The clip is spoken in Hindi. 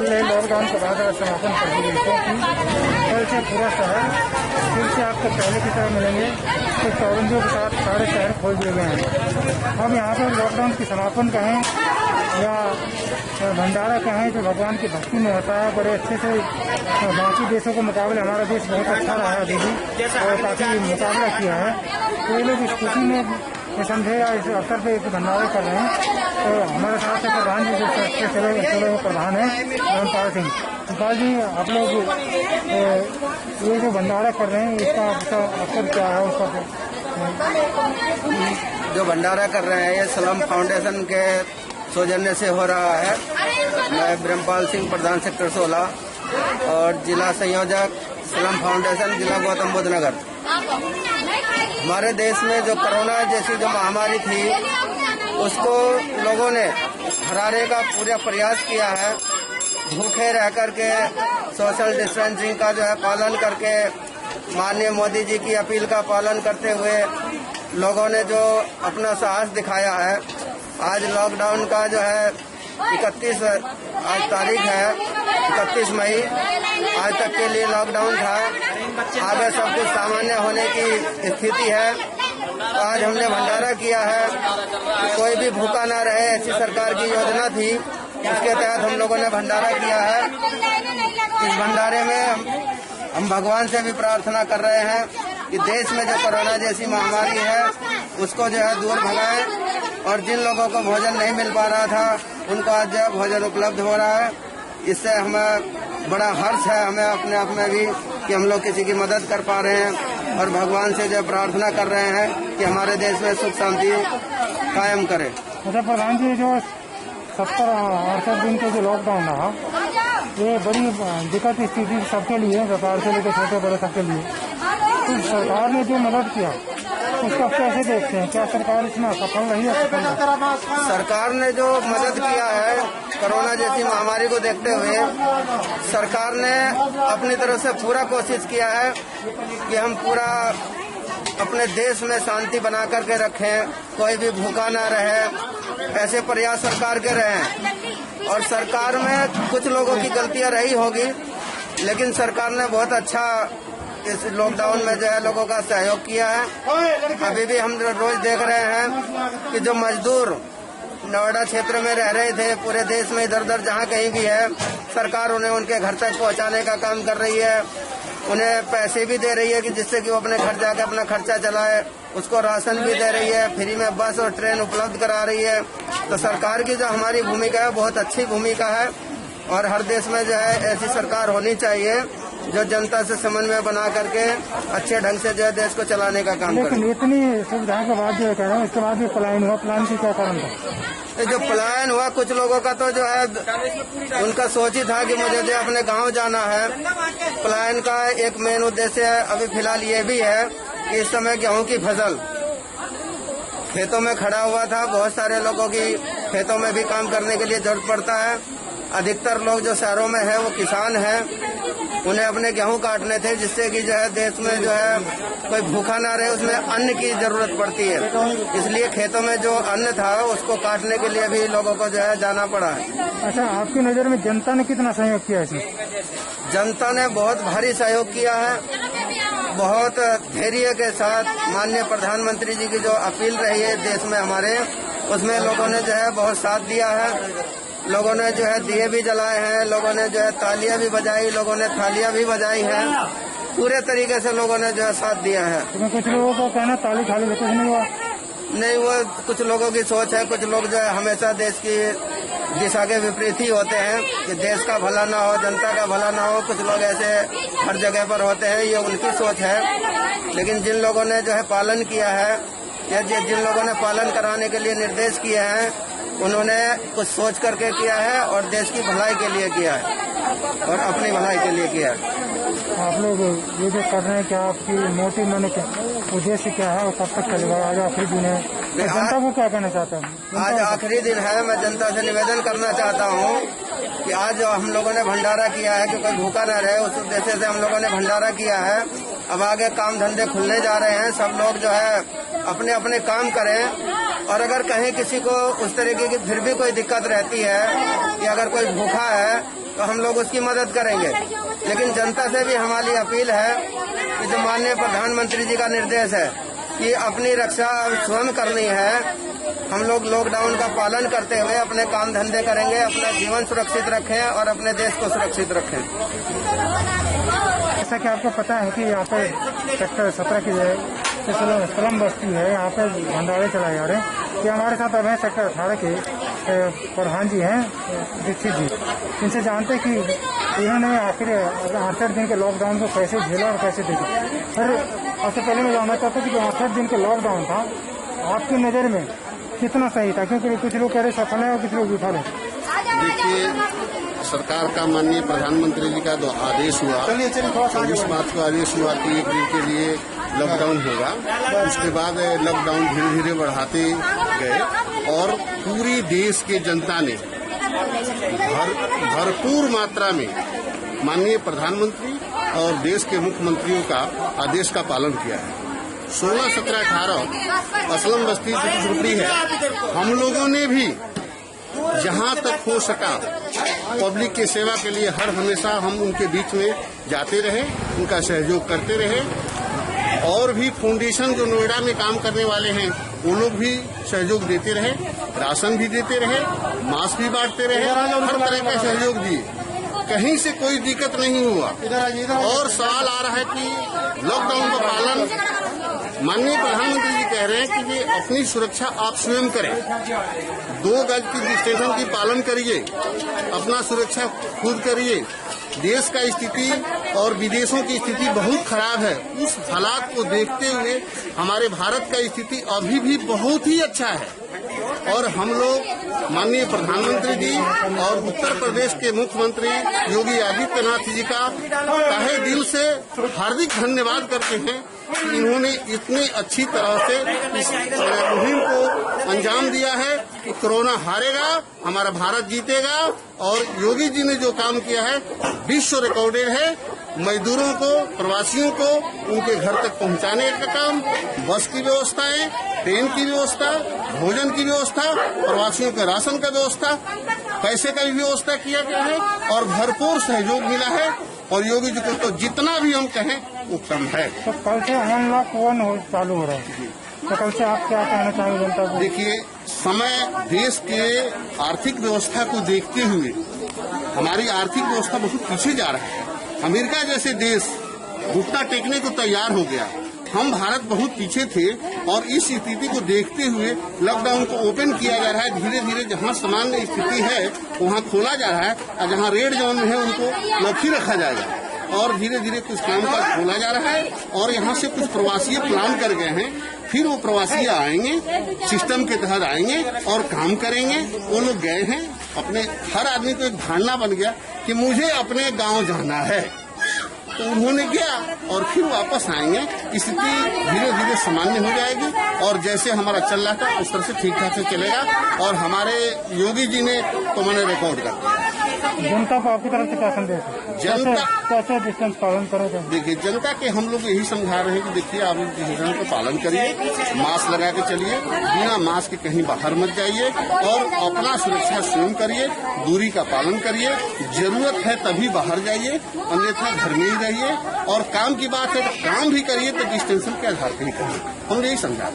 चल रहे लॉकडाउन के बाद समापन कर दी गई थी। कल से पूरा शहर फिर से आपको पहले की तरह मिलेंगे तो पाबंदियों के साथ सारे शहर खोल दिए गए हैं। हम यहाँ पर लॉकडाउन की समापन कहें या भंडारा कहें जो भगवान की भक्ति में होता है, बड़े अच्छे से बाकी देशों के मुकाबले हमारा देश बहुत अच्छा रहा है अभी भी और काफ़ी मुकाबला किया है। तो ये लोग इस खुशी में समझे या इस अवसर पे एक भंडारा कर रहे हैं। तो हमारे साथ से प्रधान जी जो चलो प्रधान है ब्रह्मपाल सिंह। ब्रह्मपाल जी, आप लोग ये जो भंडारा कर रहे हैं इसका अवसर क्या है? उसका जो भंडारा कर रहे हैं ये सलम फाउंडेशन के सौजन्य से हो रहा है। मैं ब्रह्मपाल सिंह, प्रधान सेक्टर 16 और जिला संयोजक सलम फाउंडेशन, जिला गौतम बुद्ध नगर। हमारे देश में जो कोरोना जैसी जो महामारी थी उसको लोगों ने हराने का पूरा प्रयास किया है। भूखे रह करके सोशल डिस्टेंसिंग का जो है पालन करके, माननीय मोदी जी की अपील का पालन करते हुए लोगों ने जो अपना साहस दिखाया है। आज लॉकडाउन का जो है 31 आज तारीख है, 31 मई, आज तक के लिए लॉकडाउन था। आगे सब कुछ सामान्य होने की स्थिति है। तो आज हमने भंडारा किया है कि कोई भी भूखा ना रहे, ऐसी सरकार की योजना थी। इसके तहत हम लोगों ने भंडारा किया है। इस भंडारे में हम भगवान से भी प्रार्थना कर रहे हैं कि देश में जो कोरोना जैसी महामारी है उसको जो है दूर भगाएं और जिन लोगों को भोजन नहीं मिल पा रहा था उनको आज जो भोजन उपलब्ध हो रहा है। इससे हमें बड़ा हर्ष है, हमें अपने आप में भी, कि हम लोग किसी की मदद कर पा रहे हैं और भगवान से जो प्रार्थना कर रहे हैं कि हमारे देश में सुख शांति कायम करे। अच्छा प्रधान जी, जो 70-68 दिन के जो लॉकडाउन रहा ये बड़ी दिक्कत स्थिति सबके लिए, व्यापार से लेकर छोटे बड़े सबके लिए। तो सरकार ने जो मदद किया उसको कैसे देखते हैं? क्या सरकार इसमें सफल रही है? सरकार ने जो मदद किया है कोरोना जैसी महामारी को देखते हुए, सरकार ने अपनी तरफ से पूरा कोशिश किया है कि हम पूरा अपने देश में शांति बना करके रखें, कोई भी भूखा ना रहे, ऐसे प्रयास सरकार के रहे। और सरकार में कुछ लोगों की गलतियां रही होगी, लेकिन सरकार ने बहुत अच्छा इस लॉकडाउन में जो है लोगों का सहयोग किया है। अभी भी हम रोज देख रहे हैं कि जो मजदूर नोएडा क्षेत्र में रह रहे थे, पूरे देश में इधर उधर जहाँ कहीं भी है, सरकार उन्हें उनके घर तक पहुँचाने का काम कर रही है। उन्हें पैसे भी दे रही है कि जिससे कि वो अपने घर जाकर अपना खर्चा चलाए। उसको राशन भी दे रही है, फ्री में बस और ट्रेन उपलब्ध करा रही है। तो सरकार की जो हमारी भूमिका है बहुत अच्छी भूमिका है और हर देश में जो है ऐसी सरकार होनी चाहिए जो जनता से समन्वय बना करके अच्छे ढंग से जो है देश को चलाने का काम करे। लेकिन इतनी सुविधाओं के बाद जो कह रहा हूँ, इसके बाद भी पलायन हुआ, पलायन की क्या कारण था? जो पलायन हुआ, कुछ लोगों का तो जो है उनका सोच ही था कि मुझे जो अपने गांव जाना है। पलायन का एक मेन उद्देश्य है अभी फिलहाल ये भी है कि इस समय गेहूं की फसल खेतों में खड़ा हुआ था। बहुत सारे लोगों की खेतों में भी काम करने के लिए जरूरत पड़ता है। अधिकतर लोग जो शहरों में है वो किसान हैं, उन्हें अपने गेहूं काटने थे जिससे कि जो है देश में जो है कोई भूखा ना रहे, उसमें अन्न की जरूरत पड़ती है। इसलिए खेतों में जो अन्न था उसको काटने के लिए भी लोगों को जो है जाना पड़ा है। अच्छा, आपकी नज़र में जनता ने कितना सहयोग किया इसमें? जनता ने बहुत भारी सहयोग किया है, बहुत धैर्य के साथ। माननीय प्रधानमंत्री जी की जो अपील रही है देश में हमारे, उसमें लोगों ने जो है बहुत साथ दिया है। लोगों ने जो है दिए भी जलाए हैं, लोगों ने जो है तालियां भी बजाई, लोगों ने थालियां भी बजाई हैं। पूरे तरीके से लोगों ने जो है साथ दिया है। तो कुछ लोगों का कहना ताली खाली कुछ नहीं हुआ। नहीं, वो कुछ लोगों की सोच है। कुछ लोग जो है हमेशा देश की दिशा के विपरीत ही होते हैं कि देश का भला ना हो, जनता का भला ना हो। कुछ लोग ऐसे हर जगह पर होते हैं, ये उनकी सोच है। लेकिन जिन लोगों ने जो है पालन किया है या जिन लोगों ने पालन कराने के लिए निर्देश किए हैं, उन्होंने कुछ सोच करके किया है और देश की भलाई के लिए किया है और अपनी भलाई के लिए किया है। आप लोग ये जो कर रहे हैं, क्या आपकी मोटिव मैंने क्या उद्देश्य क्या है और कब तक चलेगा? आज आखिरी दिन है, तो जनता को क्या कहना चाहता हूँ? आज आखिरी दिन है। मैं जनता से निवेदन करना चाहता हूँ कि आज जो हम लोगों ने भंडारा किया है कि कोई भूखा न रहे, उस उद्देश्य से हम लोगों ने भंडारा किया है। अब आगे काम धंधे खुलने जा रहे हैं, सब लोग जो है अपने अपने काम करें। और अगर कहीं किसी को उस तरीके की फिर भी कोई दिक्कत रहती है कि अगर कोई भूखा है तो हम लोग उसकी मदद करेंगे। लेकिन जनता से भी हमारी अपील है कि जो माननीय प्रधानमंत्री जी का निर्देश है कि अपनी रक्षा स्वयं करनी है, हम लोग लॉकडाउन का पालन करते हुए अपने काम धंधे करेंगे, अपना जीवन सुरक्षित रखें और अपने देश को सुरक्षित रखें। जैसा कि आपको पता है कि यहाँ पे सेक्टर 17 की स्लम बस्ती है, यहाँ पे भंडारे चलाए जा रहे हैं। कि हमारे साथ अब हैं सेक्टर 18 के प्रधान जी हैं दीक्षित जी। इनसे जानते कि इन्होंने आखिर 68 दिन के लॉकडाउन को कैसे झेला और कैसे देखा। सर, सबसे पहले मैं जानना चाहता हूँ कि जो 68 दिन का लॉकडाउन था आपकी नज़र में कितना सही था, क्योंकि कुछ लोग कह रहे सफल है और कुछ लोग विफल है। देखिए, सरकार का माननीय प्रधानमंत्री जी का जो आदेश हुआ, इस बात का आदेश हुआ कि 1 दिन के लिए लॉकडाउन होगा। उसके बाद लॉकडाउन धीरे धीरे बढ़ाते गए और पूरी देश के जनता ने भरपूर मात्रा में माननीय प्रधानमंत्री और देश के मुख्यमंत्रियों का आदेश का पालन किया है। 16, 17, 18 असलम बस्ती झुपड़ी है। हम लोगों ने भी जहां तक हो सका पब्लिक की सेवा के लिए हमेशा हम उनके बीच में जाते रहे, उनका सहयोग करते रहे। और भी फाउंडेशन जो नोएडा में काम करने वाले हैं वो लोग भी सहयोग देते रहे, राशन भी देते रहे, मास्क भी बांटते रहे, हर तरह का सहयोग दिए। कहीं से कोई दिक्कत नहीं हुआ। और सवाल आ रहा है कि लॉकडाउन का पालन, माननीय प्रधानमंत्री जी कह रहे हैं कि अपनी सुरक्षा आप स्वयं करें, 2 गज की डिस्टेंस की पालन करिए, अपना सुरक्षा खुद करिए। देश का स्थिति और विदेशों की स्थिति बहुत खराब है। उस हालात को देखते हुए हमारे भारत का स्थिति अभी भी बहुत ही अच्छा है। और हम लोग माननीय प्रधानमंत्री जी और उत्तर प्रदेश के मुख्यमंत्री योगी आदित्यनाथ जी का तहे दिल से हार्दिक धन्यवाद करते हैं कि इन्होंने इतनी अच्छी तरह से इस मुहिम को अंजाम दिया है कि कोरोना हारेगा, हमारा भारत जीतेगा। और योगी जी ने जो काम किया है विश्व रिकॉर्डेड है। मजदूरों को, प्रवासियों को उनके घर तक पहुंचाने का काम, बस की व्यवस्थाएं, ट्रेन की व्यवस्था, भोजन की व्यवस्था, प्रवासियों के राशन का व्यवस्था, पैसे का भी व्यवस्था किया गया है और भरपूर सहयोग मिला है। और योगी जी को तो जितना भी हम कहें वो कम है। तो कल से अनलॉक 1 चालू हो रहा है, तो कल से आप क्या कहना चाहेंगे जनता को? देखिए, समय देश के आर्थिक व्यवस्था को देखते हुए हमारी आर्थिक व्यवस्था बहुत पीछे जा रहा है। अमेरिका जैसे देश घुटना टेकने को तैयार हो गया, हम भारत बहुत पीछे थे। और इस स्थिति को देखते हुए लॉकडाउन को ओपन किया जा रहा है। धीरे धीरे जहां सामान्य स्थिति है वहां खोला जा रहा है और जहां रेड जोन में है उनको लॉक ही रखा जाएगा। और धीरे धीरे कुछ काम का खोला जा रहा है और यहाँ से कुछ प्रवासी प्लान कर गए हैं। फिर वो प्रवासी आएंगे, सिस्टम के तहत आएंगे और काम करेंगे। वो लोग गए हैं, अपने हर आदमी को एक धारणा बन गया कि मुझे अपने गांव जाना है, तो उन्होंने गया और फिर वापस आएंगे। स्थिति धीरे धीरे सामान्य हो जाएगी और जैसे हमारा चल रहा था उस तरह से ठीक ठाक से चलेगा। और हमारे योगी जी ने तो मैंने रिकॉर्ड कर दिया। जनता को आपकी तरफ से क्या संदेश है? जनता कैसे डिस्टेंस पालन करोगे? देखिए, जनता के हम लोग यही समझा रहे हैं कि देखिए आप डिसीजन को पालन करिए, मास्क लगा के चलिए, बिना मास्क के कहीं बाहर मत जाइए और अपना सुरक्षा स्वयं करिए, दूरी का पालन करिए। जरूरत है तभी बाहर जाइए, अन्यथा घर में ही रहिए। और काम की बात है तो काम भी करिए तो डिस्टेंस के आधार पर ही करिए। हम यही समझा।